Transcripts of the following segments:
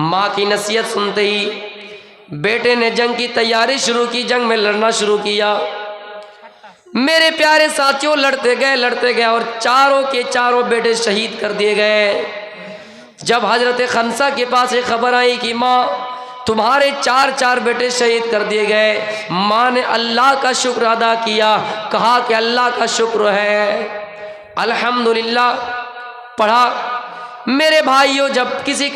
माँ की नसीहत सुनते ही बेटे ने जंग की तैयारी शुरू की, जंग में लड़ना शुरू किया। मेरे प्यारे साथियों, लड़ते गए और चारों के चारों बेटे शहीद कर दिए गए। जब हजरत खनसा के पास एक खबर आई कि माँ तुम्हारे चार बेटे शहीद कर दिए गए, माँ ने अल्लाह का शुक्र अदा किया, कहा कि अल्लाह का शुक्र है, अल्हम्दुलिल्लाह। पढ़ा। मेरे भाइयों, जब किसी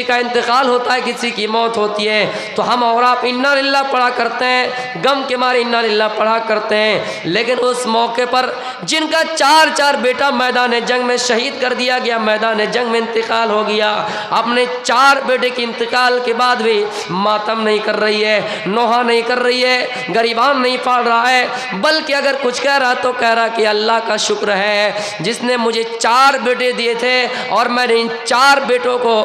का इंतकाल होता है, किसी की मौत होती है, तो हम और आप इन्ना लिल्लाह पढ़ा करते हैं, गम के मारे इन्ना लिल्लाह पढ़ा करते हैं। लेकिन उस मौके पर जिनका चार बेटा मैदान जंग में शहीद कर दिया गया, मैदान जंग में इंतकाल हो गया, अपने 4 बेटे के इंतकाल के बाद भी मातम नहीं कर रही है, नोहा नहीं कर रही है, गरीबान नहीं पाल रहा है, बल्कि अगर कुछ कह रहा तो कह रहा कि अल्लाह का शुक्र है जिसने मुझे 4 बेटे दिए थे और मैंने इन 4 बेटों को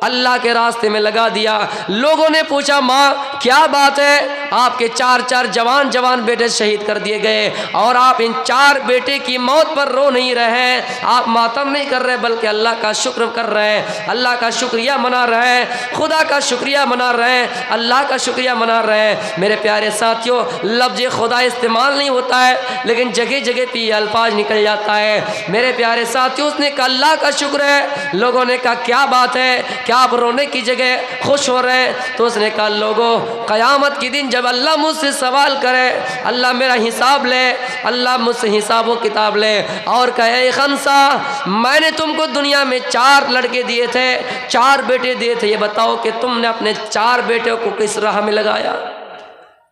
अल्लाह के रास्ते में लगा दिया। लोगों ने पूछा, माँ क्या बात है, आपके 4 जवान बेटे शहीद कर दिए गए और आप इन 4 बेटे की मौत पर रो नहीं रहे हैं, आप मातम नहीं कर रहे बल्कि अल्लाह का शुक्र कर रहे हैं, अल्लाह का शुक्रिया मना रहे हैं, खुदा का शुक्रिया मना रहे हैं, अल्लाह का शुक्रिया मना रहे हैं। मेरे प्यारे साथियों, लफ्ज़ खुदा इस्तेमाल नहीं होता है, लेकिन जगह जगह पे ये अल्फाज निकल जाता है। मेरे प्यारे साथियों, उसने कहा अल्लाह का शुक्र है। लोगों ने कहा क्या बात है, क्या आप रोने की जगह खुश हो रहे हैं? तो उसने कहा लोगों, क़यामत के दिन जब अल्लाह मुझसे सवाल करे, अल्लाह मेरा हिसाब ले, अल्लाह मुझसे हिसाब व किताब ले और कहे खनसा मैंने तुमको दुनिया में 4 लड़के दिए थे, 4 बेटे दिए थे, ये बताओ कि तुमने अपने 4 बेटों को किस राह में लगाया?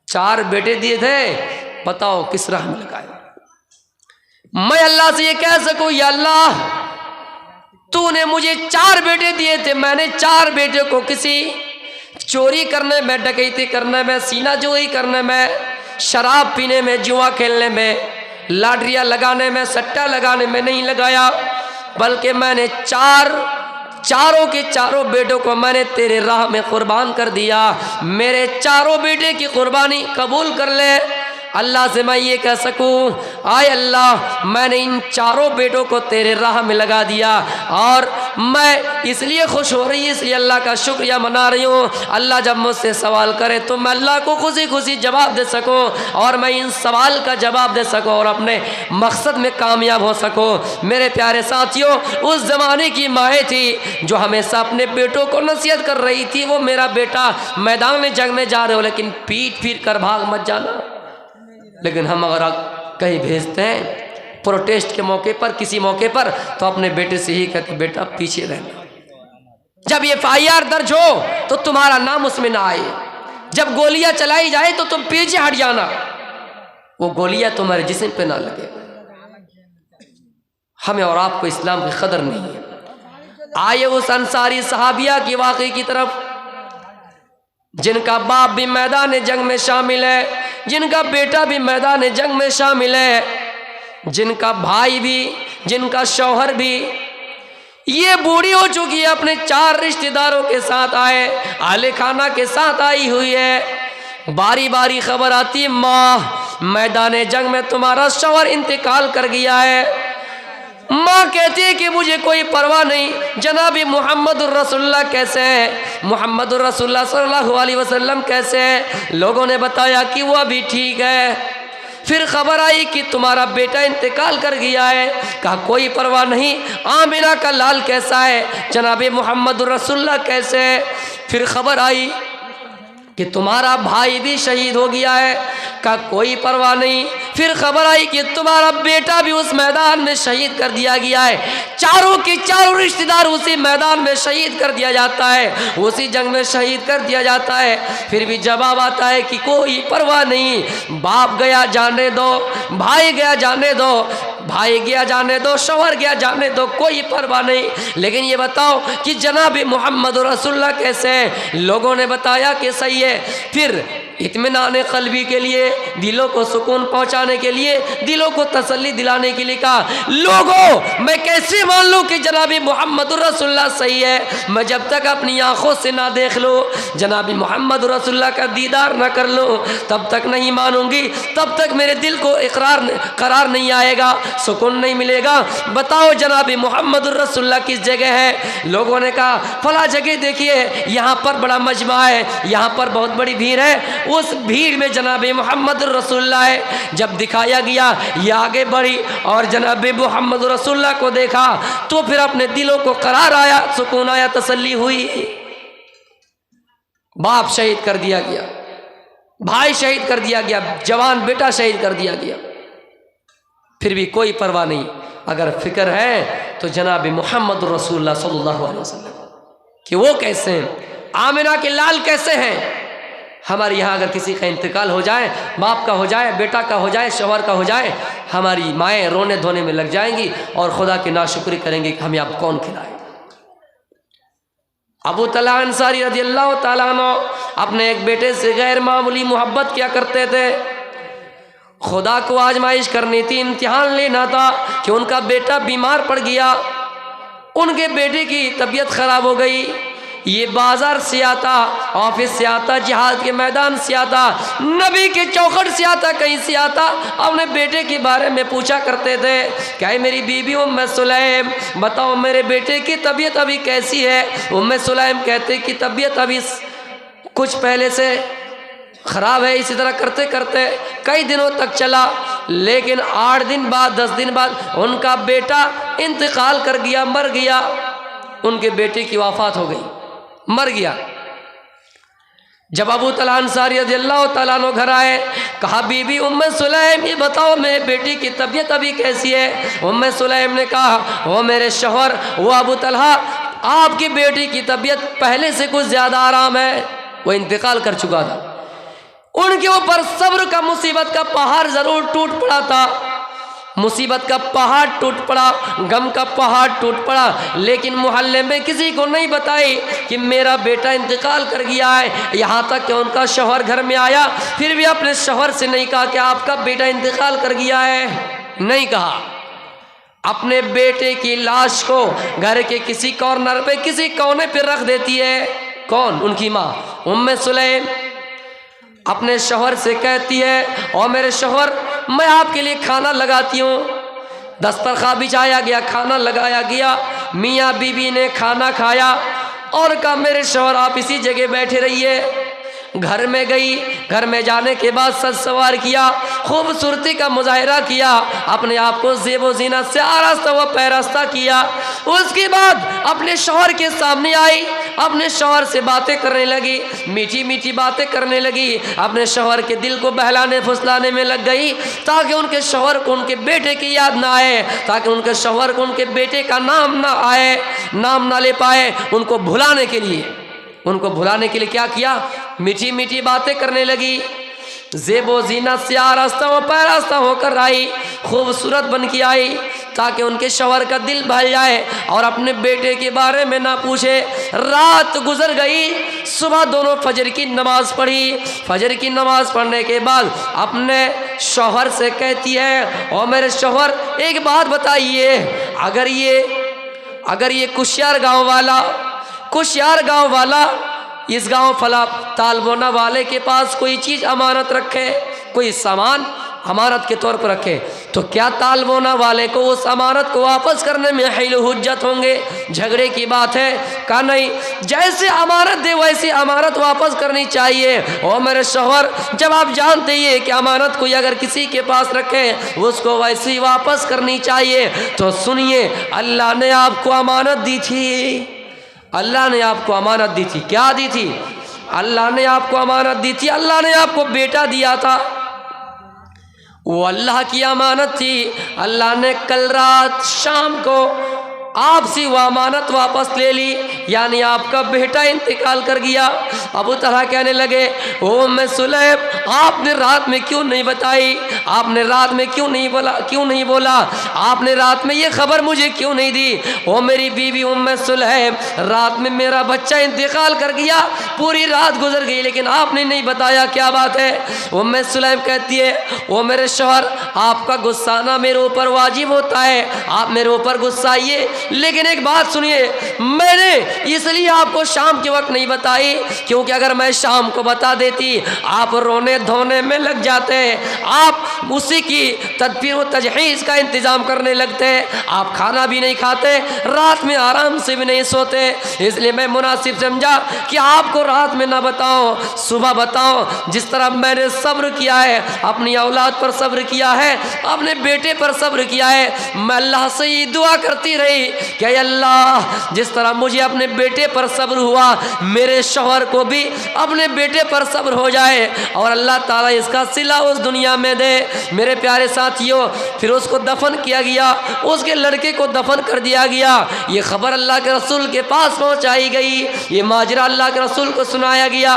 4 बेटे दिए थे, बताओ किस राह में लगाया? मैं अल्लाह से ये कह सकूं, या अल्लाह तूने मुझे 4 बेटे दिए थे, मैंने 4 बेटे को किसी चोरी करने में, डकैती करने में, सीना जोई करने में, शराब पीने में, जुआ खेलने में, लाटरियां लगाने में, सट्टा लगाने में नहीं लगाया, बल्कि मैंने चारों के चारों बेटों को मैंने तेरे राह में कुर्बान कर दिया। मेरे 4 बेटे की कुर्बानी कबूल कर ले। अल्लाह से मैं ये कह सकूं, आए अल्लाह मैंने इन 4 बेटों को तेरे राह में लगा दिया और मैं इसलिए खुश हो रही, इसलिए अल्लाह का शुक्रिया मना रही हूँ। अल्लाह जब मुझसे सवाल करे तो मैं अल्लाह को खुशी खुशी जवाब दे सकूँ और मैं इन सवाल का जवाब दे सकूँ और अपने मकसद में कामयाब हो सकूँ। मेरे प्यारे साथियों, उस ज़माने की माएँ थी जो हमेशा अपने बेटों को नसीहत कर रही थी, वो मेरा बेटा मैदान में जंग में जा रहे हो लेकिन पीठ फिर कर भाग मत जाना। लेकिन हम अगर कहीं भेजते हैं प्रोटेस्ट के मौके पर, किसी मौके पर, तो अपने बेटे से ही कहते बेटा पीछे रहना, जब ये FIR दर्ज हो तो तुम्हारा नाम उसमें ना आए, जब गोलियां चलाई जाए तो तुम पीछे हट जाना, वो गोलियां तुम्हारे जिस्म पे ना लगे। हमें और आपको इस्लाम की कदर नहीं है। आइए उस अंसारी सहाबिया की वाक़ई की तरफ, जिनका बाप भी मैदान जंग में शामिल है, जिनका बेटा भी मैदान जंग में शामिल है, जिनका भाई भी, जिनका शौहर भी, ये बूढ़ी हो चुकी है, अपने 4 रिश्तेदारों के साथ आए, आले खाना के साथ आई हुई है। बारी बारी खबर आती है, माँ मैदान जंग में तुम्हारा शौहर इंतकाल कर गया है। माँ कहती है कि मुझे कोई परवाह नहीं, जनाबी मोहम्मदुर रसूलुल्लाह कैसे हैं, मोहम्मदुर रसूलुल्लाह सल्लल्लाहु अलैहि वसल्लम कैसे हैं? लोगों ने बताया कि वो अभी ठीक है। फिर खबर आई कि तुम्हारा बेटा इंतकाल कर गया है। कहा कोई परवाह नहीं, आमिना का लाल कैसा है, जनाबी मोहम्मदुर रसूलुल्लाह कैसे है? फिर खबर आई कि तुम्हारा भाई भी शहीद हो गया है। का कोई परवाह नहीं। फिर खबर आई कि तुम्हारा बेटा भी उस मैदान में शहीद कर दिया गया है। चारों के चारों रिश्तेदार उसी मैदान में शहीद कर दिया जाता है, उसी जंग में शहीद कर दिया जाता है। फिर भी जवाब आता है कि कोई परवाह नहीं, बाप गया जाने दो, भाई गया जाने दो, भाई गया जाने दो, शौहर गया जाने दो, कोई परवाह नहीं। लेकिन ये बताओ कि जनाब मोहम्मद रसूलुल्लाह कैसे हैं? लोगों ने बताया कि सही है। फिर इत्मीनान क़ल्बी के लिए, दिलों को सुकून पहुंचाने के लिए, दिलों को तसल्ली दिलाने के लिए कहा, लोगों मैं कैसे मान लूँ कि जनाबी मोहम्मद रसूलुल्लाह सही है। मैं जब तक अपनी आँखों से ना देख लो, जनाबी मोहम्मद रसूलुल्लाह का दीदार ना कर लो, तब तक नहीं मानूंगी, तब तक मेरे दिल को करार नहीं आएगा, सुकून नहीं मिलेगा। बताओ जनाबी मोहम्मद रसूलुल्लाह किस जगह है? लोगों ने कहा फला जगह देखिए, यहाँ पर बड़ा मजमा है, यहाँ पर बहुत बड़ी भीड़ है। उस भीड़ में जनाब मोहम्मद रसूलुल्लाह है। जब दिखाया गया, ये आगे बढ़ी और जनाब मोहम्मद रसूलुल्लाह को देखा तो फिर अपने दिलों को करार आया, सुकून आया, तसल्ली हुई। बाप शहीद कर दिया गया, भाई शहीद कर दिया गया, जवान बेटा शहीद कर दिया गया, फिर भी कोई परवाह नहीं। अगर फिक्र है तो जनाब मोहम्मद रसूलुल्लाह सल्लल्लाहु अलैहि वसल्लम कि वो कैसे हैं, आमिना के लाल कैसे हैं। हमारे यहाँ अगर किसी का इंतकाल हो जाए, बाप का हो जाए, बेटा का हो जाए, शौहर का हो जाए, हमारी माएँ रोने धोने में लग जाएंगी और खुदा की नाशुक्री करेंगी कि हमें अब कौन खिलाए। अबू तलहा अंसारी रज़ियल्लाहु ताला अन्हु अपने एक बेटे से गैर मामूली मोहब्बत किया करते थे। खुदा को आजमाइश करनी थी, इम्तिहान लेना था कि उनका बेटा बीमार पड़ गया, उनके बेटे की तबीयत खराब हो गई। ये बाजार से आता, ऑफिस से आता, जिहाद के मैदान से आता, नबी के चौखट से आता, कहीं से आता, अपने बेटे के बारे में पूछा करते थे। क्या है मेरी बीबी उम्मे सुलैम, बताओ मेरे बेटे की तबीयत अभी कैसी है? उम्मे सुलैम कहते कि तबीयत अभी कुछ पहले से ख़राब है। इसी तरह करते करते कई दिनों तक चला, लेकिन 8 दिन बाद 10 दिन बाद उनका बेटा इंतकाल कर गया, मर गया। उनके बेटे की वफ़ात हो गई, मर गया। जब अबू तलहा अंसारी रज़ियल्लाहु ताला अन्हु घर आए, कहा बीबी उम्मे सुलैम ये बताओ मेरे बेटी की तबीयत अभी कैसी है? उम्मे सुलैम ने कहा वो मेरे शौहर, वो अबू तलहा, आपकी बेटी की तबीयत पहले से कुछ ज़्यादा आराम है, वो इंतकाल कर चुका था। उनके ऊपर सब्र का मुसीबत का पहाड़ ज़रूर टूट पड़ा था, मुसीबत का पहाड़ टूट पड़ा, गम का पहाड़ टूट पड़ा, लेकिन मोहल्ले में किसी को नहीं बताई कि मेरा बेटा इंतकाल कर गया है। यहाँ तक कि उनका शौहर घर में आया, फिर भी अपने शौहर से नहीं कहा कि आपका बेटा इंतकाल कर गया है, नहीं कहा। अपने बेटे की लाश को घर के किसी कॉर्नर पे, किसी कोने पे रख देती है। कौन? उनकी माँ उम्मे सुलैम अपने शौहर से कहती है और मेरे शौहर मैं आपके लिए खाना लगाती हूँ। दस्तरखान बिछाया गया, खाना लगाया गया, मियाँ बीबी ने खाना खाया और कहा मेरे शौहर आप इसी जगह बैठे रहिए। घर में गई, घर में जाने के बाद सज सवार किया, खूबसूरती का मुजाहिरा किया, अपने आप को ज़ेबो ज़ीनत से आरास्ता व पैरास्ता किया। उसके बाद अपने शौहर के सामने आई, अपने शौहर से बातें करने लगी, मीठी मीठी बातें करने लगी, अपने शौहर के दिल को बहलाने फुसलाने में लग गई, ताकि उनके शौहर को उनके बेटे की याद ना आए, ताकि उनके शौहर को उनके बेटे का नाम ना आए, नाम ना ले पाए। उनको भुलाने के लिए, उनको भुलाने के लिए क्या किया? मीठी मीठी बातें करने लगी, ज़ेबो ज़ीनत से आरास्ता व पैरास्ता होकर आई, खूबसूरत बन के आई, ताकि उनके शौहर का दिल बहल जाए और अपने बेटे के बारे में ना पूछे। रात गुजर गई, सुबह दोनों फजर की नमाज़ पढ़ी। फजर की नमाज़ पढ़ने के बाद अपने शौहर से कहती है और मेरे शौहर एक बात बताइए, अगर ये कुशियार गांव वाला इस गांव फला तालबोना वाले के पास कोई चीज़ अमानत रखे, कोई सामान अमानत के तौर पर रखे, तो क्या तालबोना वाले को उस अमानत को वापस करने में हिल हुज्जत होंगे? झगड़े की बात है? कहा नहीं, जैसे अमानत दे वैसे अमानत वापस करनी चाहिए। और मेरे शौहर जब आप जानते ही कि अमानत कोई अगर किसी के पास रखे उसको वैसे ही वापस करनी चाहिए, तो सुनिए अल्लाह ने आपको अमानत दी थी, अल्लाह ने आपको अमानत दी थी। क्या दी थी? अल्लाह ने आपको अमानत दी थी, अल्लाह ने आपको बेटा दिया था, वो अल्लाह की अमानत थी। अल्लाह ने कल रात शाम को आपसे वो अमानत वापस ले ली, यानी आपका बेटा इंतकाल कर गया अबू तलहा कहने लगे, ओ उम्मे सुलैम, आपने रात में क्यों नहीं बताई? आपने रात में क्यों नहीं बोला? आपने रात में ये खबर मुझे क्यों नहीं दी? ओ मेरी बीवी उम्मे सुलैम, रात में मेरा बच्चा इंतकाल कर गया, पूरी रात गुजर गई, लेकिन आपने नहीं बताया, क्या बात है? उम्मे सुलैम कहती है, ओ मेरे शौहर, आपका गुस्सा ना मेरे ऊपर वाजिब होता है, आप मेरे ऊपर गुस्सा आइए, लेकिन एक बात सुनिए, मैंने इसलिए आपको शाम के वक्त नहीं बताई क्योंकि अगर मैं शाम को बता देती आप रोने धोने में लग जाते, आप उसी की तदबीर व तजहीज़ का इंतज़ाम करने लगते, आप खाना भी नहीं खाते, रात में आराम से भी नहीं सोते, इसलिए मैं मुनासिब समझा कि आपको रात में ना बताओ, सुबह बताओ। जिस तरह मैंने सब्र किया है, अपनी औलाद पर सब्र किया है, अपने बेटे पर सब्र किया है, मैं अल्लाह से ये दुआ करती रही कि अल्लाह, जिस तरह मुझे अपने बेटे पर सब्र हुआ, मेरे शौहर को भी अपने बेटे पर सब्र हो जाए और अल्लाह ताला इसका सिला उस दुनिया में दे। मेरे प्यारे साथियों, फिर उसको दफन किया गया, उसके लड़के को दफन कर दिया गया। ये खबर अल्लाह के रसूल के पास पहुंचाई गई, ये माजरा अल्लाह के रसूल को सुनाया गया।